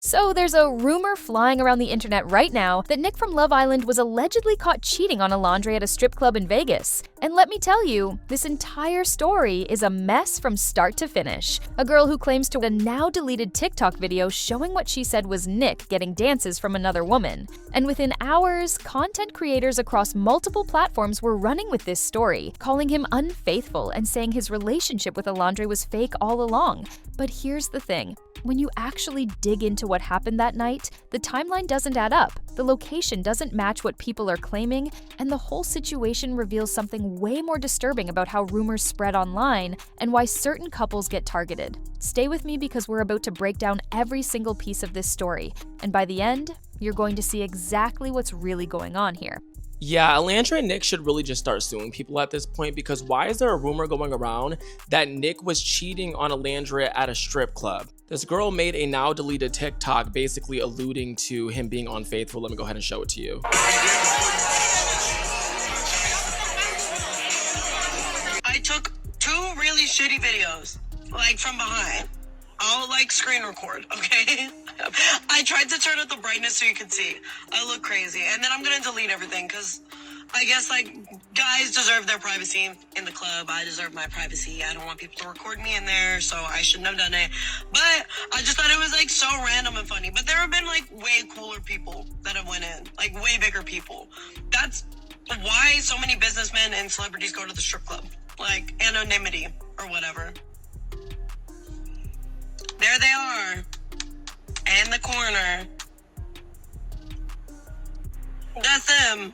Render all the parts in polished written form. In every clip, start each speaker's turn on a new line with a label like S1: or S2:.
S1: So there's a rumor flying around the internet right now that Nick from Love Island was allegedly caught cheating on Olandria at a strip club in Vegas. And let me tell you, this entire story is a mess from start to finish. A girl who claims to a now deleted TikTok video showing what she said was Nick getting dances from another woman. And within hours, content creators across multiple platforms were running with this story, calling him unfaithful and saying his relationship with Olandria was fake all along. But here's the thing. When you actually dig into what happened that night, the timeline doesn't add up, the location doesn't match what people are claiming, and the whole situation reveals something way more disturbing about how rumors spread online and why certain couples get targeted. Stay with me because we're about to break down every single piece of this story, and by the end, you're going to see exactly what's really going on here.
S2: Yeah, Olandria and Nick should really just start suing people at this point, because why is there a rumor going around that Nick was cheating on Olandria at a strip club? This girl made a now deleted TikTok basically alluding to him being unfaithful. Let me go ahead and show it to you.
S3: I took 2 really shitty videos, like from behind. I'll screen record, okay? I tried to turn up the brightness so you could see. I look crazy. And then I'm gonna delete everything because I guess guys deserve their privacy in the club. I deserve my privacy. I don't want people to record me in there, so I shouldn't have done it. But I just thought it was so random and funny. But there have been way cooler people that have went in, way bigger people. That's why so many businessmen and celebrities go to the strip club, anonymity or whatever. There they are, in the corner. That's them,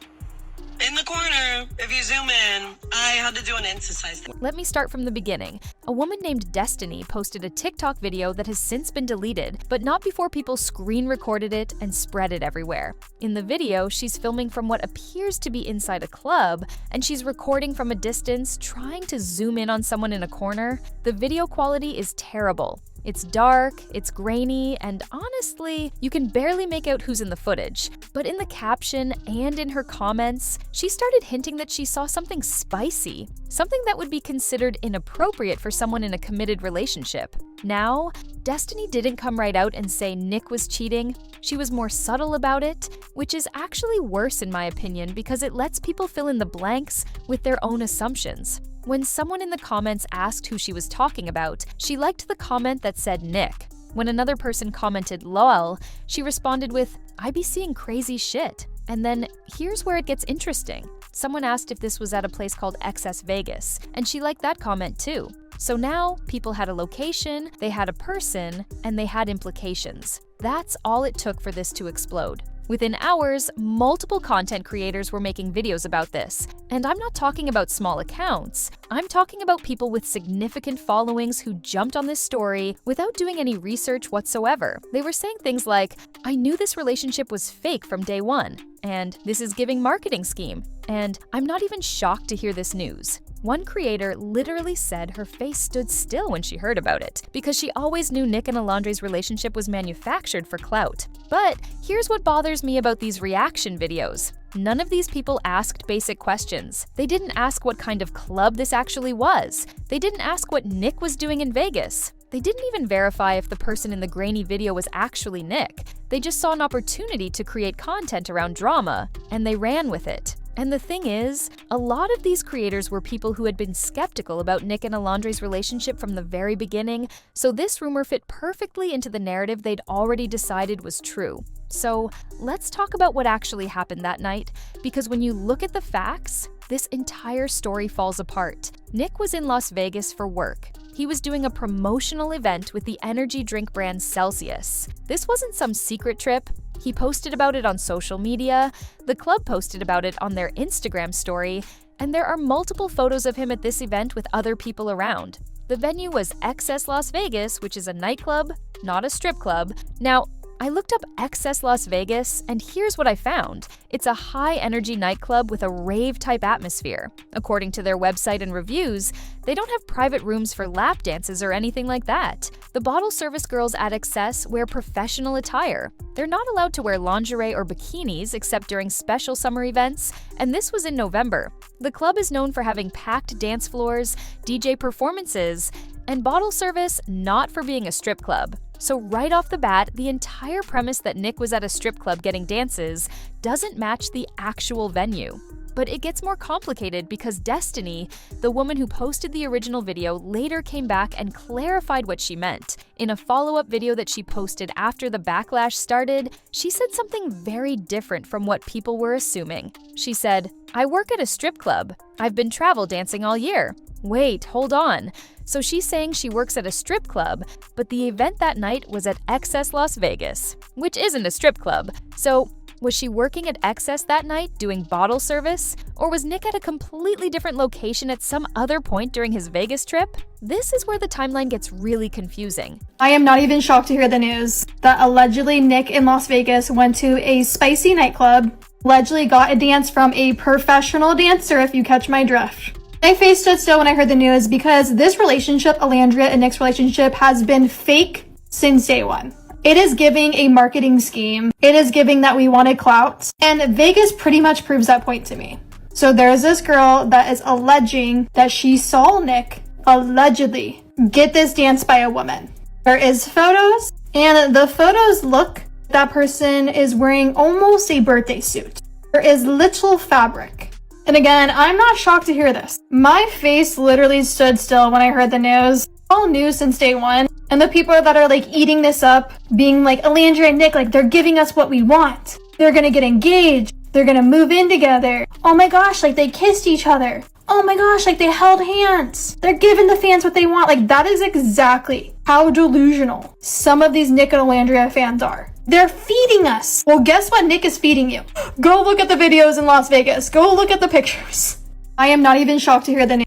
S3: in the corner. If you zoom in, I had to do an insta-size thing.
S1: Let me start from the beginning. A woman named Destiny posted a TikTok video that has since been deleted, but not before people screen recorded it and spread it everywhere. In the video, she's filming from what appears to be inside a club, and she's recording from a distance, trying to zoom in on someone in a corner. The video quality is terrible. It's dark, it's grainy, and honestly, you can barely make out who's in the footage. But in the caption and in her comments, she started hinting that she saw something spicy, something that would be considered inappropriate for someone in a committed relationship. Now, Destiny didn't come right out and say Nick was cheating. She was more subtle about it, which is actually worse in my opinion because it lets people fill in the blanks with their own assumptions. When someone in the comments asked who she was talking about, she liked the comment that said Nick. When another person commented lol, she responded with, "I be seeing crazy shit." And then here's where it gets interesting. Someone asked if this was at a place called XS Vegas, and she liked that comment too. So now people had a location, they had a person, and they had implications. That's all it took for this to explode. Within hours, multiple content creators were making videos about this. And I'm not talking about small accounts. I'm talking about people with significant followings who jumped on this story without doing any research whatsoever. They were saying things like, "I knew this relationship was fake from day one," and "This is giving marketing scheme," and "I'm not even shocked to hear this news." One creator literally said her face stood still when she heard about it, because she always knew Nick and Olandria's relationship was manufactured for clout. But here's what bothers me about these reaction videos. None of these people asked basic questions. They didn't ask what kind of club this actually was. They didn't ask what Nick was doing in Vegas. They didn't even verify if the person in the grainy video was actually Nick. They just saw an opportunity to create content around drama, and they ran with it. And the thing is, a lot of these creators were people who had been skeptical about Nick and Olandria's relationship from the very beginning, so this rumor fit perfectly into the narrative they'd already decided was true. So let's talk about what actually happened that night, because when you look at the facts, this entire story falls apart. Nick was in Las Vegas for work. He was doing a promotional event with the energy drink brand Celsius. This wasn't some secret trip. He posted about it on social media, the club posted about it on their Instagram story, and there are multiple photos of him at this event with other people around. The venue was XS Las Vegas, which is a nightclub, not a strip club. Now, I looked up XS Las Vegas, and here's what I found. It's a high-energy nightclub with a rave-type atmosphere. According to their website and reviews, they don't have private rooms for lap dances or anything like that. The bottle service girls at XS wear professional attire. They're not allowed to wear lingerie or bikinis except during special summer events, and this was in November. The club is known for having packed dance floors, DJ performances, and bottle service, not for being a strip club. So right off the bat, the entire premise that Nick was at a strip club getting dances doesn't match the actual venue. But it gets more complicated because Destiny, the woman who posted the original video, later came back and clarified what she meant. In a follow-up video that she posted after the backlash started, she said something very different from what people were assuming. She said, "I work at a strip club. I've been travel dancing all year." Wait, hold on. So she's saying she works at a strip club, but the event that night was at XS Las Vegas, which isn't a strip club. So was she working at XS that night doing bottle service? Or was Nick at a completely different location at some other point during his Vegas trip? This is where the timeline gets really confusing.
S4: I am not even shocked to hear the news that allegedly Nick in Las Vegas went to a spicy nightclub, allegedly got a dance from a professional dancer, if you catch my drift. My face stood still when I heard the news because this relationship, Olandria and Nick's relationship, has been fake since day one. It is giving a marketing scheme. It is giving that we wanted clout. And Vegas pretty much proves that point to me. So there's this girl that is alleging that she saw Nick allegedly get this dance by a woman. There is photos, and the photos look that person is wearing almost a birthday suit. There is literal fabric. And again, I'm not shocked to hear this. My face literally stood still when I heard the news. All news since day one. And the people that are like eating this up, being like, Olandria and Nick, like they're giving us what we want. They're gonna get engaged. They're gonna move in together. Oh my gosh, like they kissed each other. Oh my gosh, like they held hands. They're giving the fans what they want. Like that is exactly how delusional some of these Nick and Olandria fans are. They're feeding us. Well, guess what Nick is feeding you? Go look at the videos in Las Vegas. Go look at the pictures. I am not even shocked to hear the news.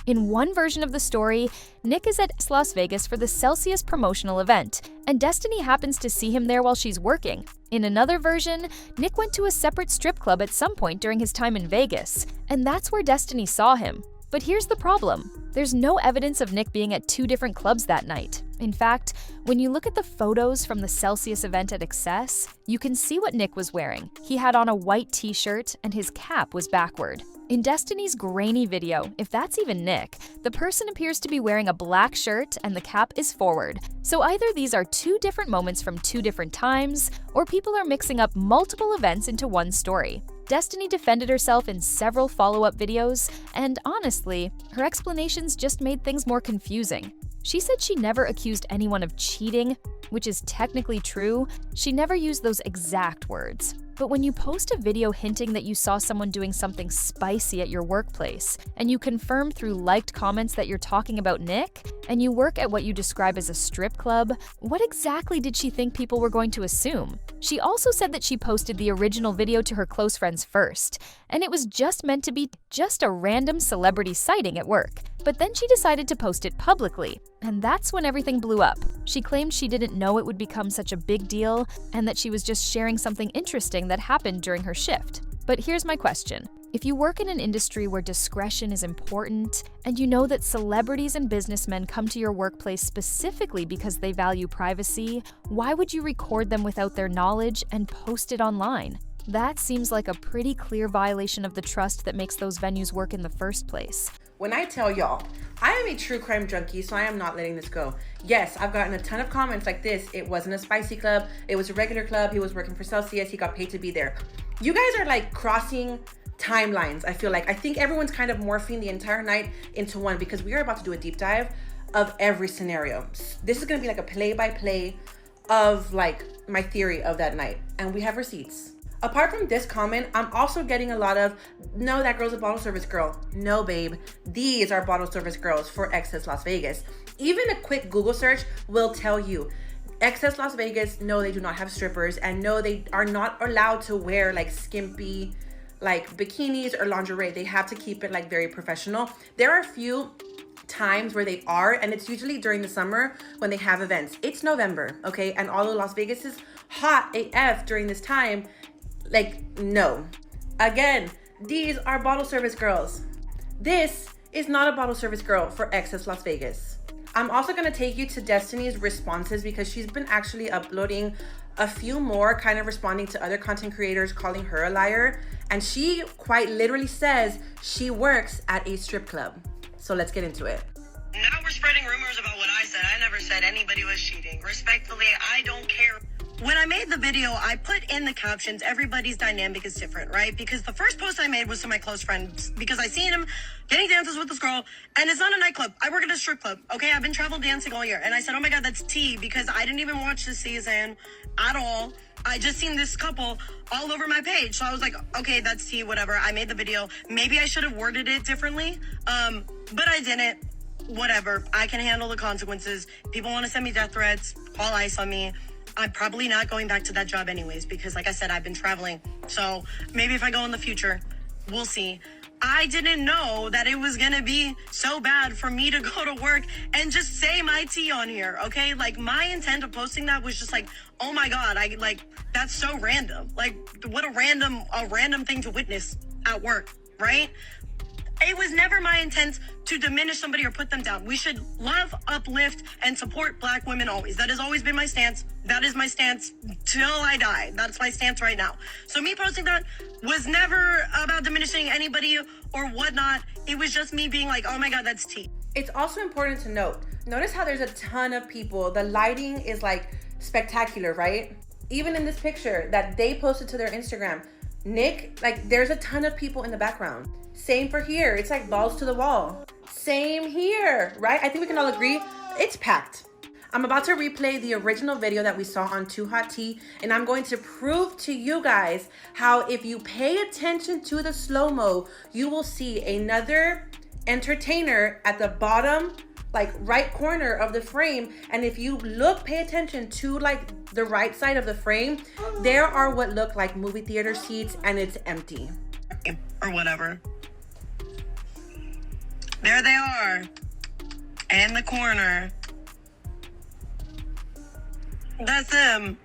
S1: In one version of the story, Nick is at Las Vegas for the Celsius promotional event, and Destiny happens to see him there while she's working. In another version, Nick went to a separate strip club at some point during his time in Vegas, and that's where Destiny saw him. But here's the problem. There's no evidence of Nick being at two different clubs that night. In fact, when you look at the photos from the Celsius event at Excess, you can see what Nick was wearing. He had on a white t-shirt and his cap was backward. In Destiny's grainy video, if that's even Nick, the person appears to be wearing a black shirt and the cap is forward. So either these are two different moments from two different times, or people are mixing up multiple events into one story. Destiny defended herself in several follow-up videos, and honestly, her explanations just made things more confusing. She said she never accused anyone of cheating, which is technically true. She never used those exact words. But when you post a video hinting that you saw someone doing something spicy at your workplace, and you confirm through liked comments that you're talking about Nick, and you work at what you describe as a strip club, what exactly did she think people were going to assume? She also said that she posted the original video to her close friends first, and it was just meant to be just a random celebrity sighting at work. But then she decided to post it publicly, and that's when everything blew up. She claimed she didn't know it would become such a big deal, and that she was just sharing something interesting that happened during her shift. But here's my question. If you work in an industry where discretion is important, and you know that celebrities and businessmen come to your workplace specifically because they value privacy, why would you record them without their knowledge and post it online? That seems like a pretty clear violation of the trust that makes those venues work in the first place.
S5: When I tell y'all, I am a true crime junkie, so I am not letting this go. Yes, I've gotten a ton of comments like this. It wasn't a spicy club. It was a regular club. He was working for Celsius. He got paid to be there. You guys are like crossing timelines, I feel like. I think everyone's kind of morphing the entire night into one because we are about to do a deep dive of every scenario. This is going to be like a play-by-play of like my theory of that night. And we have receipts. Apart from this comment, I'm also getting a lot of, no, that girl's a bottle service girl. No, babe, these are bottle service girls for XS Las Vegas. Even a quick Google search will tell you, XS Las Vegas, no, they do not have strippers, and no, they are not allowed to wear like skimpy, like bikinis or lingerie. They have to keep it like very professional. There are a few times where they are, and it's usually during the summer when they have events. It's November, okay? And although Las Vegas is hot AF during this time, like, no. Again, these are bottle service girls. This is not a bottle service girl for XS Las Vegas. I'm also gonna take you to Destiny's responses because she's been actually uploading a few more, kind of responding to other content creators calling her a liar. And she quite literally says she works at a strip club. So let's get into it.
S3: Now we're spreading rumors about what I said. I never said anybody was cheating. Respectfully, I don't care. When I made the video, I put in the captions, everybody's dynamic is different, right? Because the first post I made was to my close friends because I seen him getting dances with this girl, and it's not a nightclub. I work at a strip club, okay? I've been travel dancing all year. And I said, oh my God, that's tea, because I didn't even watch this season at all. I just seen this couple all over my page. So I was like, okay, that's tea, whatever. I made the video. Maybe I should have worded it differently, but I didn't. Whatever. I can handle the consequences. People want to send me death threats, call ICE on me. I'm probably not going back to that job anyways, because like I said, I've been traveling. So maybe if I go in the future, we'll see. I didn't know that it was going to be so bad for me to go to work and just say my tea on here. Okay. Like, my intent of posting that was just like, oh my God, that's so random. Like, what a random thing to witness at work. Right. It was never my intent to diminish somebody or put them down. We should love, uplift, and support Black women always. That has always been my stance. That is my stance till I die. That's my stance right now. So me posting that was never about diminishing anybody or whatnot. It was just me being like, oh my God, that's tea.
S5: It's also important to notice how there's a ton of people. The lighting is like spectacular, right? Even in this picture that they posted to their Instagram, Nick, like, there's a ton of people in the background. Same for here. It's like balls to the wall. Same here, right? I think we can all agree it's packed. I'm about to replay the original video that we saw on Too Hot Tea, and I'm going to prove to you guys how if you pay attention to the slow-mo, you will see another entertainer at the bottom, like right corner of the frame. And if you pay attention to like the right side of the frame, there are what look like movie theater seats, and it's empty.
S3: Or whatever. There they are. In the corner. That's them.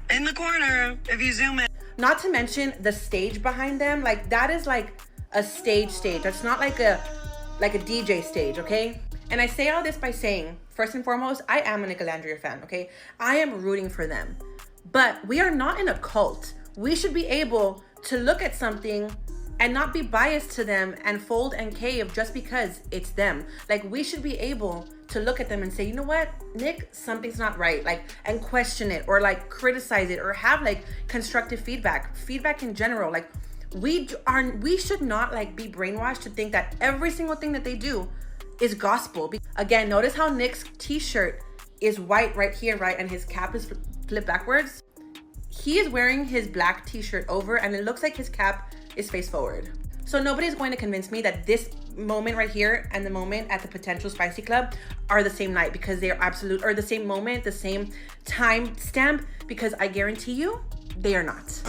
S3: In the corner, if you zoom in.
S5: Not to mention the stage behind them. Like, that is like a stage. That's not like a DJ stage, okay? And I say all this by saying, first and foremost, I am a Nicolandria fan, okay? I am rooting for them. But we are not in a cult. We should be able to look at something and not be biased to them and fold and cave just because it's them. Like, we should be able to look at them and say, you know what, Nick, something's not right, like, and question it or like criticize it or have like constructive feedback in general. Like, we should not like be brainwashed to think that every single thing that they do is gospel. Again, notice how Nick's t-shirt is white right here, right? And his cap is flipped backwards. He is wearing his black t-shirt over, and it looks like his cap is face forward. So nobody's going to convince me that this moment right here and the moment at the potential Spicy Club are the same night, because they are absolute, or the same moment, the same time stamp, because I guarantee you they are not.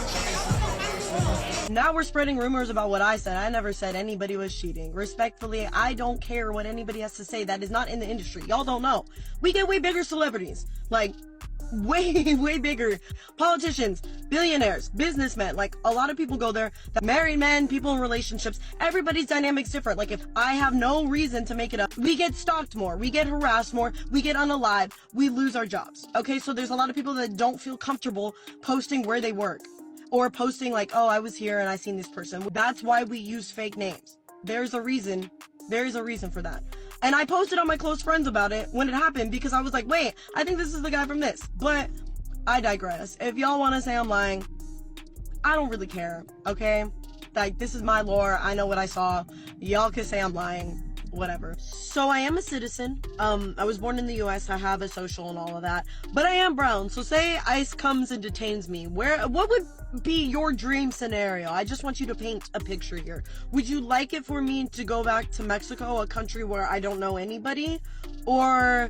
S3: Now we're spreading rumors about what I said. I never said anybody was cheating. Respectfully, I don't care what anybody has to say. That is not in the industry. Y'all don't know. We get way bigger celebrities. Like, way bigger. Politicians, billionaires, businessmen. Like, a lot of people go there. The married men, people in relationships. Everybody's dynamic's different. Like, if I have no reason to make it up, we get stalked more. We get harassed more. We get unalived. We lose our jobs. Okay, so there's a lot of people that don't feel comfortable posting where they work. Or posting like, oh, I was here and I seen this person. That's why we use fake names. There's a reason. There's a reason for that. And I posted on my close friends about it when it happened, because I was like, wait, I think this is the guy from this. But I digress. If y'all want to say I'm lying, I don't really care, okay? Like, this is my lore. I know what I saw. Y'all can say I'm lying. Whatever. So I am a citizen. I was born in the US. I have a social and all of that. But I am brown. So say ICE comes and detains me. What would be your dream scenario? I just want you to paint a picture here. Would you like it for me to go back to Mexico, a country where I don't know anybody? Or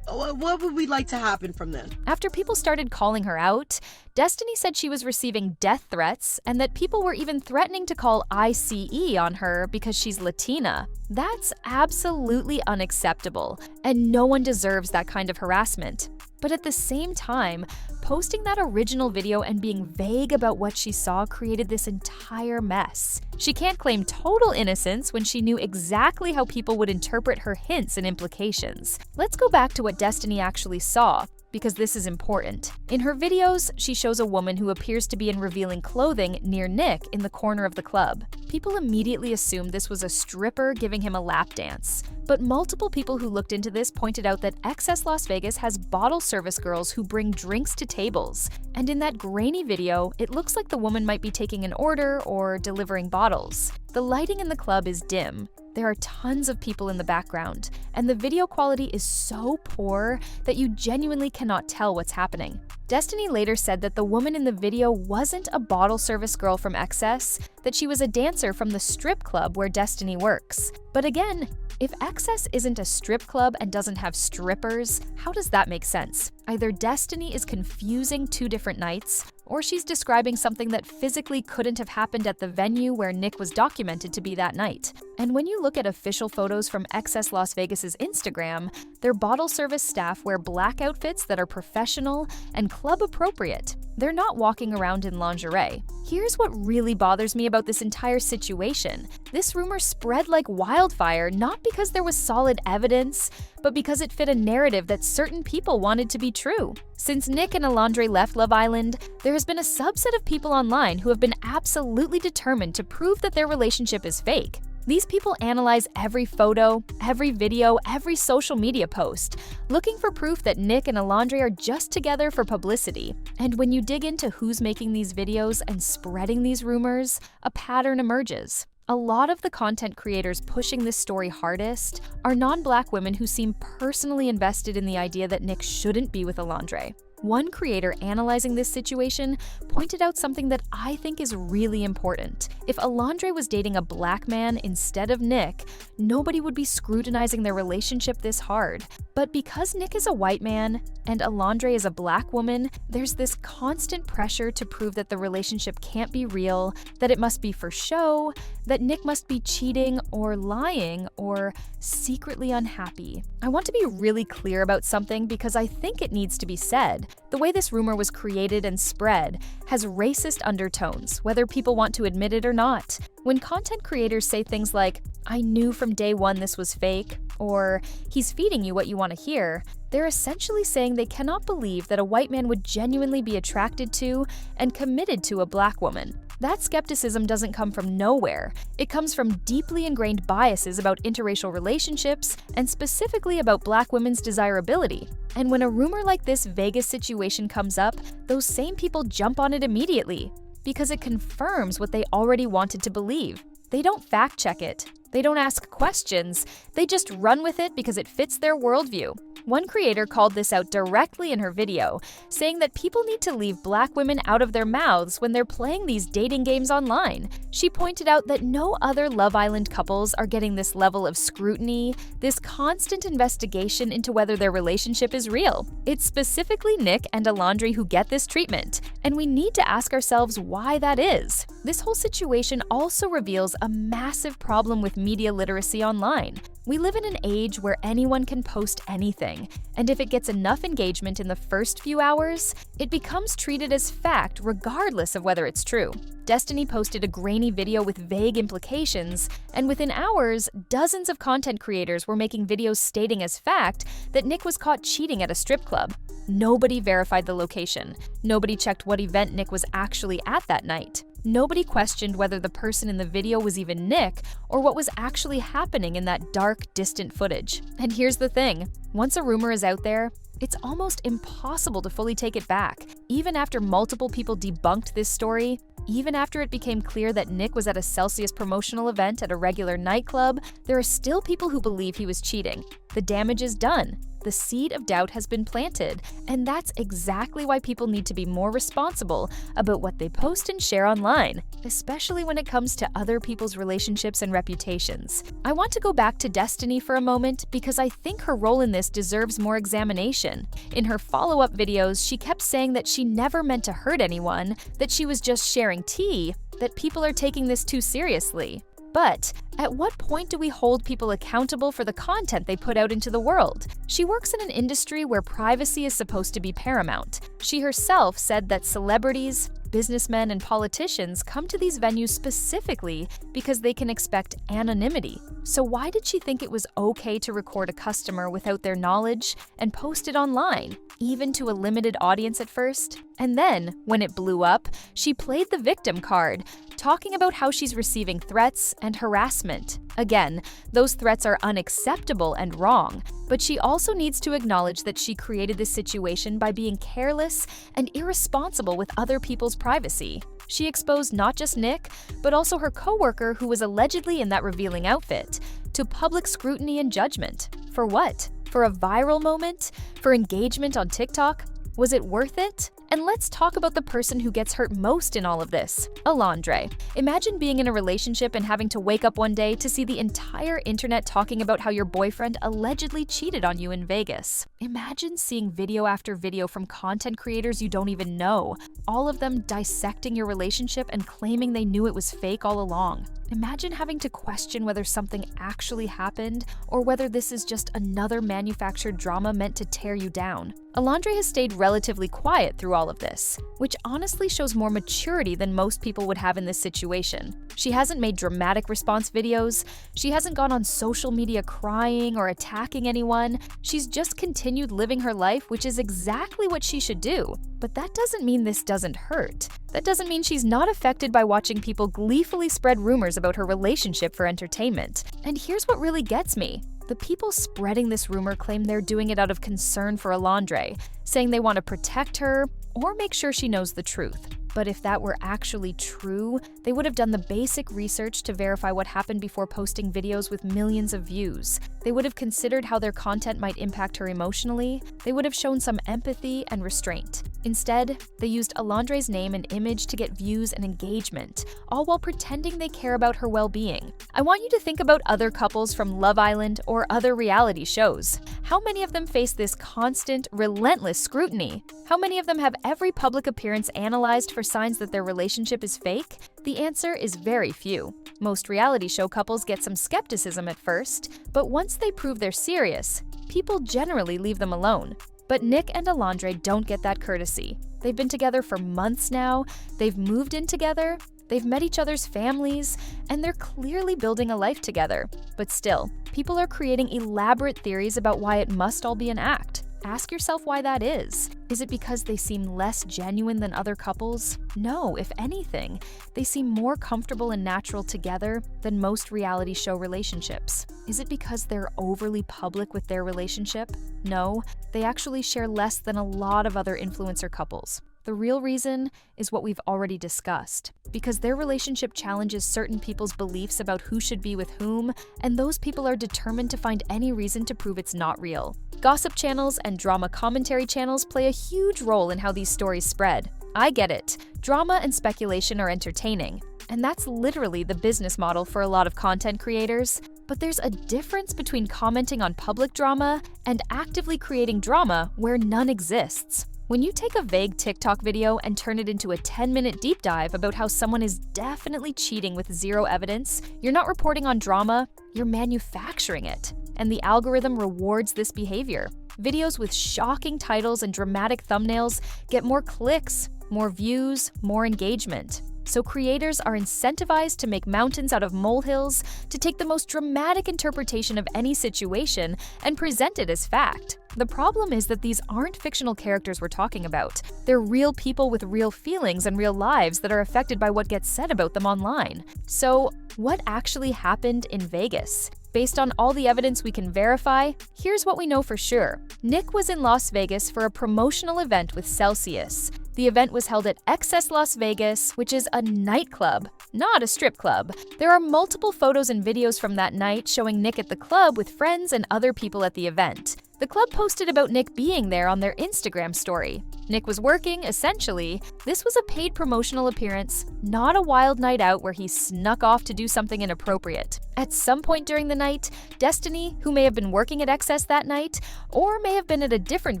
S3: what would we like to happen from this?
S1: After people started calling her out, Destiny said she was receiving death threats and that people were even threatening to call ICE on her because she's Latina. That's absolutely unacceptable, and no one deserves that kind of harassment. But at the same time, posting that original video and being vague about what she saw created this entire mess. She can't claim total innocence when she knew exactly how people would interpret her hints and implications. Let's go back to what Destiny actually saw. because this is important. In her videos, she shows a woman who appears to be in revealing clothing near Nick in the corner of the club. People immediately assumed this was a stripper giving him a lap dance. But multiple people who looked into this pointed out that XS Las Vegas has bottle service girls who bring drinks to tables. And in that grainy video, it looks like the woman might be taking an order or delivering bottles. The lighting in the club is dim. There are tons of people in the background, and the video quality is so poor that you genuinely cannot tell what's happening. Destiny later said that the woman in the video wasn't a bottle service girl from XS, that she was a dancer from the strip club where Destiny works. But again, if XS isn't a strip club and doesn't have strippers, how does that make sense? Either Destiny is confusing two different nights, or she's describing something that physically couldn't have happened at the venue where Nick was documented to be that night. And when you look at official photos from XS Las Vegas's Instagram, their bottle service staff wear black outfits that are professional and club appropriate. They're not walking around in lingerie. Here's what really bothers me about this entire situation. This rumor spread like wildfire not because there was solid evidence, but because it fit a narrative that certain people wanted to be true. Since Nick and Olandria left Love Island, there has been a subset of people online who have been absolutely determined to prove that their relationship is fake. These people analyze every photo, every video, every social media post, looking for proof that Nick and Olandria are just together for publicity. And when you dig into who's making these videos and spreading these rumors, a pattern emerges. A lot of the content creators pushing this story hardest are non-Black women who seem personally invested in the idea that Nick shouldn't be with Olandria. One creator analyzing this situation pointed out something that I think is really important. If Olandria was dating a Black man instead of Nick, nobody would be scrutinizing their relationship this hard. But because Nick is a white man and Olandria is a Black woman, there's this constant pressure to prove that the relationship can't be real, that it must be for show, that Nick must be cheating or lying or secretly unhappy. I want to be really clear about something because I think it needs to be said. The way this rumor was created and spread has racist undertones, whether people want to admit it or not. When content creators say things like, "I knew from day one this was fake," or "he's feeding you what you want to hear," they're essentially saying they cannot believe that a white man would genuinely be attracted to and committed to a Black woman. That skepticism doesn't come from nowhere. It comes from deeply ingrained biases about interracial relationships and specifically about Black women's desirability. And when a rumor like this Vegas situation comes up, those same people jump on it immediately because it confirms what they already wanted to believe. They don't fact check it. They don't ask questions. They just run with it because it fits their worldview. One creator called this out directly in her video, saying that people need to leave Black women out of their mouths when they're playing these dating games online. She pointed out that no other Love Island couples are getting this level of scrutiny, this constant investigation into whether their relationship is real. It's specifically Nick and Olandria who get this treatment, and we need to ask ourselves why that is. This whole situation also reveals a massive problem with media literacy online. We live in an age where anyone can post anything, and if it gets enough engagement in the first few hours, it becomes treated as fact regardless of whether it's true. Destiny posted a grainy video with vague implications, and within hours, dozens of content creators were making videos stating as fact that Nick was caught cheating at a strip club. Nobody verified the location. Nobody checked what event Nick was actually at that night. Nobody questioned whether the person in the video was even Nick or what was actually happening in that dark, distant footage. And here's the thing, once a rumor is out there, it's almost impossible to fully take it back. Even after multiple people debunked this story, even after it became clear that Nick was at a Celsius promotional event at a regular nightclub, there are still people who believe he was cheating. The damage is done. The seed of doubt has been planted, and that's exactly why people need to be more responsible about what they post and share online, especially when it comes to other people's relationships and reputations. I want to go back to Destiny for a moment because I think her role in this deserves more examination. In her follow-up videos, she kept saying that she never meant to hurt anyone, that she was just sharing tea, that people are taking this too seriously. But at what point do we hold people accountable for the content they put out into the world? She works in an industry where privacy is supposed to be paramount. She herself said that celebrities, businessmen and politicians come to these venues specifically because they can expect anonymity. So why did she think it was okay to record a customer without their knowledge and post it online, even to a limited audience at first? And then, when it blew up, she played the victim card, talking about how she's receiving threats and harassment. Again, those threats are unacceptable and wrong, but she also needs to acknowledge that she created this situation by being careless and irresponsible with other people's privacy. She exposed not just Nick, but also her coworker who was allegedly in that revealing outfit, to public scrutiny and judgment. For what? For a viral moment? For engagement on TikTok? Was it worth it? And let's talk about the person who gets hurt most in all of this, Olandria. Imagine being in a relationship and having to wake up one day to see the entire internet talking about how your boyfriend allegedly cheated on you in Vegas. Imagine seeing video after video from content creators you don't even know, all of them dissecting your relationship and claiming they knew it was fake all along. Imagine having to question whether something actually happened or whether this is just another manufactured drama meant to tear you down. Olandria has stayed relatively quiet through all of this, which honestly shows more maturity than most people would have in this situation. She hasn't made dramatic response videos, she hasn't gone on social media crying or attacking anyone, she's just continued living her life, which is exactly what she should do. But that doesn't mean this doesn't hurt. That doesn't mean she's not affected by watching people gleefully spread rumors about her relationship for entertainment. And here's what really gets me. The people spreading this rumor claim they're doing it out of concern for Olandria, saying they want to protect her or make sure she knows the truth. But if that were actually true, they would have done the basic research to verify what happened before posting videos with millions of views. They would have considered how their content might impact her emotionally. They would have shown some empathy and restraint. Instead, they used Olandria's name and image to get views and engagement, all while pretending they care about her well-being. I want you to think about other couples from Love Island or other reality shows. How many of them face this constant, relentless scrutiny? How many of them have every public appearance analyzed for signs that their relationship is fake? The answer is very few. Most reality show couples get some skepticism at first, but once they prove they're serious, people generally leave them alone. But Nick and Olandria don't get that courtesy. They've been together for months now, they've moved in together, they've met each other's families, and they're clearly building a life together. But still, people are creating elaborate theories about why it must all be an act. Ask yourself why that is. Is it because they seem less genuine than other couples? No, if anything, they seem more comfortable and natural together than most reality show relationships. Is it because they're overly public with their relationship? No, they actually share less than a lot of other influencer couples. The real reason is what we've already discussed, because their relationship challenges certain people's beliefs about who should be with whom, and those people are determined to find any reason to prove it's not real. Gossip channels and drama commentary channels play a huge role in how these stories spread. I get it. Drama and speculation are entertaining, and that's literally the business model for a lot of content creators. But there's a difference between commenting on public drama and actively creating drama where none exists. When you take a vague TikTok video and turn it into a 10-minute deep dive about how someone is definitely cheating with zero evidence, you're not reporting on drama, you're manufacturing it. And the algorithm rewards this behavior. Videos with shocking titles and dramatic thumbnails get more clicks, more views, more engagement. So creators are incentivized to make mountains out of molehills, to take the most dramatic interpretation of any situation and present it as fact. The problem is that these aren't fictional characters we're talking about. They're real people with real feelings and real lives that are affected by what gets said about them online. So, what actually happened in Vegas? Based on all the evidence we can verify, here's what we know for sure. Nick was in Las Vegas for a promotional event with Celsius. The event was held at Excess Las Vegas, which is a nightclub, not a strip club. There are multiple photos and videos from that night showing Nick at the club with friends and other people at the event. The club posted about Nick being there on their Instagram story. Nick was working, essentially. This was a paid promotional appearance, not a wild night out where he snuck off to do something inappropriate. At some point during the night, Destiny, who may have been working at Excess that night, or may have been at a different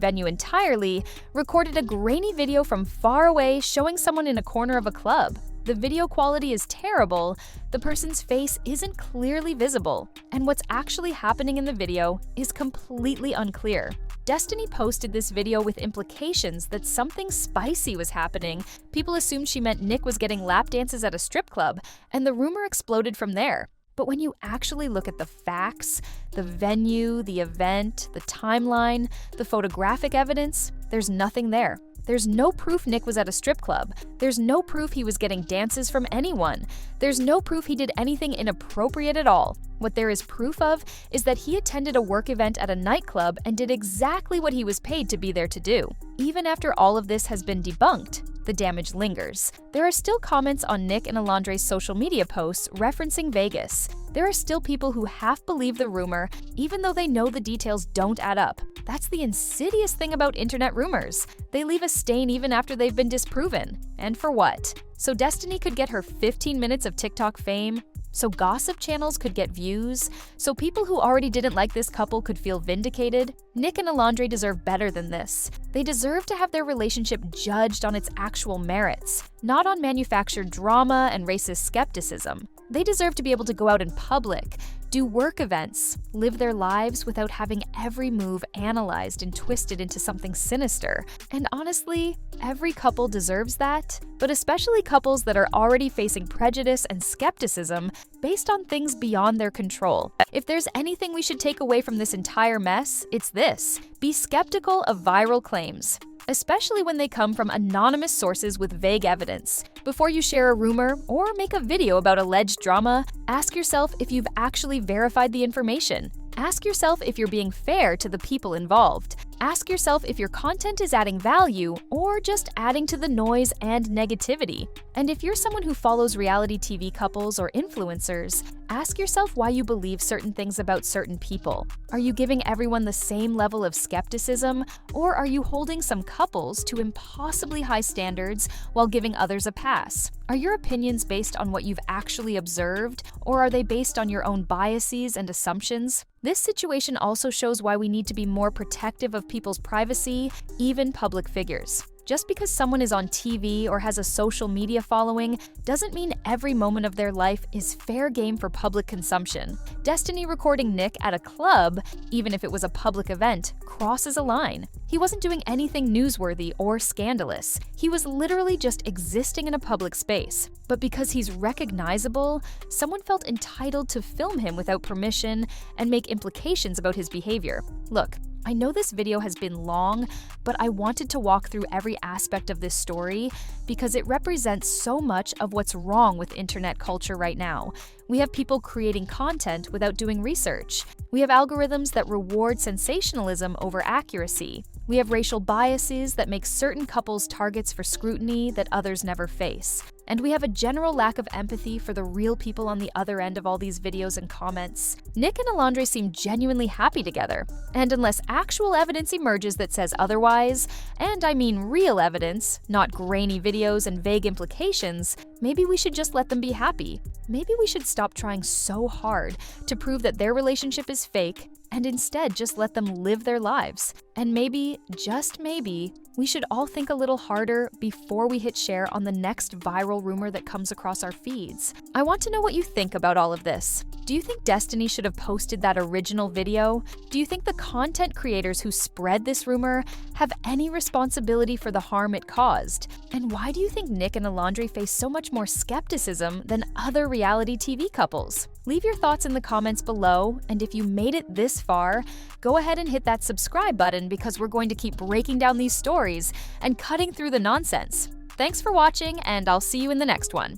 S1: venue entirely, recorded a grainy video from far away showing someone in a corner of a club. The video quality is terrible, the person's face isn't clearly visible, and what's actually happening in the video is completely unclear. Destiny posted this video with implications that something spicy was happening. People assumed she meant Nick was getting lap dances at a strip club, and the rumor exploded from there. But when you actually look at the facts, the venue, the event, the timeline, the photographic evidence, there's nothing there. There's no proof Nick was at a strip club. There's no proof he was getting dances from anyone. There's no proof he did anything inappropriate at all. What there is proof of is that he attended a work event at a nightclub and did exactly what he was paid to be there to do. Even after all of this has been debunked, the damage lingers. There are still comments on Nick and Olandria's social media posts referencing Vegas. There are still people who half believe the rumor, even though they know the details don't add up. That's the insidious thing about internet rumors. They leave a stain even after they've been disproven. And for what? So Destiny could get her 15 minutes of TikTok fame? So gossip channels could get views? So people who already didn't like this couple could feel vindicated? Nick and Olandria deserve better than this. They deserve to have their relationship judged on its actual merits, not on manufactured drama and racist skepticism. They deserve to be able to go out in public, do work events, live their lives without having every move analyzed and twisted into something sinister. And honestly, every couple deserves that, but especially couples that are already facing prejudice and skepticism based on things beyond their control. If there's anything we should take away from this entire mess, it's this: be skeptical of viral claims, especially when they come from anonymous sources with vague evidence. Before you share a rumor or make a video about alleged drama, ask yourself if you've actually verified the information. Ask yourself if you're being fair to the people involved. Ask yourself if your content is adding value or just adding to the noise and negativity. And if you're someone who follows reality TV couples or influencers, ask yourself why you believe certain things about certain people. Are you giving everyone the same level of skepticism, or are you holding some couples to impossibly high standards while giving others a pass? Are your opinions based on what you've actually observed, or are they based on your own biases and assumptions? This situation also shows why we need to be more protective of people's privacy, even public figures. Just because someone is on TV or has a social media following doesn't mean every moment of their life is fair game for public consumption. Destiny recording Nick at a club, even if it was a public event, crosses a line. He wasn't doing anything newsworthy or scandalous. He was literally just existing in a public space. But because he's recognizable, someone felt entitled to film him without permission and make implications about his behavior. Look, I know this video has been long, but I wanted to walk through every aspect of this story because it represents so much of what's wrong with internet culture right now. We have people creating content without doing research. We have algorithms that reward sensationalism over accuracy. We have racial biases that make certain couples targets for scrutiny that others never face. And we have a general lack of empathy for the real people on the other end of all these videos and comments. Nick and Olandria seem genuinely happy together. And unless actual evidence emerges that says otherwise, and I mean real evidence, not grainy videos and vague implications, maybe we should just let them be happy. Maybe we should stop trying so hard to prove that their relationship is fake and instead just let them live their lives. And maybe, just maybe, we should all think a little harder before we hit share on the next viral rumor that comes across our feeds. I want to know what you think about all of this. Do you think Destiny should have posted that original video? Do you think the content creators who spread this rumor have any responsibility for the harm it caused? And why do you think Nick and Olandria face so much more skepticism than other reality TV couples? Leave your thoughts in the comments below, and if you made it this far, go ahead and hit that subscribe button because we're going to keep breaking down these stories and cutting through the nonsense. Thanks for watching, and I'll see you in the next one.